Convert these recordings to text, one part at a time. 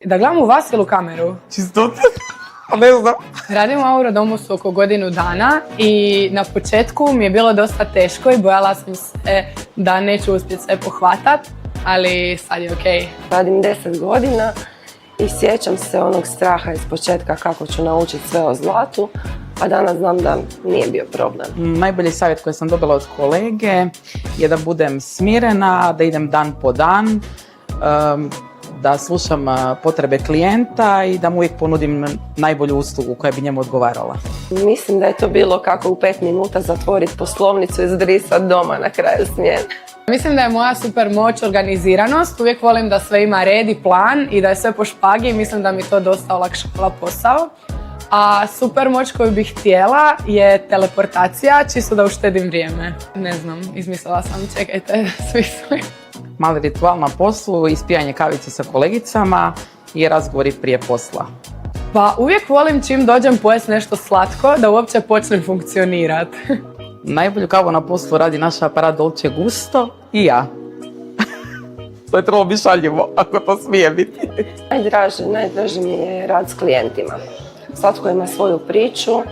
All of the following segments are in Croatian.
Da gledam u vas ili u kameru? Čisto ne znam. Radim u Aurodomusu oko godinu dana i na početku mi je bilo dosta teško i bojala sam se da neću uspjeti sve pohvatat, ali sad je okej. Radim 10 godina i sjećam se onog straha iz početka kako ću naučiti sve o zlatu, a danas znam da nije bio problem. Najbolji savjet koji sam dobila od kolege je da budem smirena, da idem dan po dan, da slušam potrebe klijenta i da mu uvijek ponudim najbolju uslugu koja bi njemu odgovarala. Mislim da je to bilo kako u 5 minuta zatvoriti poslovnicu i izbrisati doma na kraju smjene. Mislim da je moja super moć organiziranost. Uvijek volim da sve ima red i plan i da je sve po špagi i mislim da mi to dosta olakšava posao. A super moć koju bih htjela je teleportacija, čisto da uštedim vrijeme. Ne znam, izmislila sam, čekajte, smislim. Mali ritual na poslu, ispijanje kavice sa kolegicama i razgovori prije posla. Pa uvijek volim čim dođem pojesti nešto slatko da uopće počnem funkcionirati. Najbolju kavu na poslu radi naš aparat Dolce Gusto i ja. To je trebalo biti šaljivo, ako to smije biti. Najdraži mi je rad s klijentima. Svatko ima svoju priču,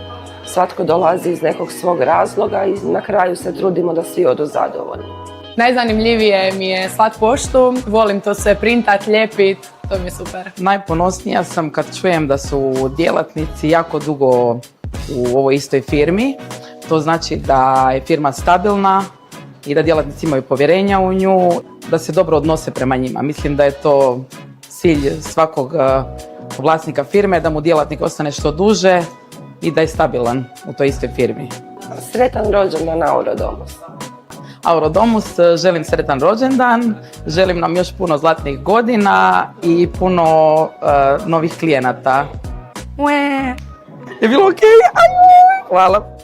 svatko dolazi iz nekog svog razloga i na kraju se trudimo da svi odu zadovoljni. Najzanimljivije mi je slat poštu, volim to sve printat, ljepit, to mi je super. Najponosnija sam kad čujem da su djelatnici jako dugo u ovoj istoj firmi. To znači da je firma stabilna i da djelatnici imaju povjerenja u nju, da se dobro odnose prema njima. Mislim da je to cilj svakog vlasnika firme, da mu djelatnik ostane što duže i da je stabilan u toj istoj firmi. Sretan rođendan Aurodomus. Aurodomus, želim sretan rođendan, želim nam još puno zlatnih godina i puno novih klijenata. Je bilo okej? Hvala.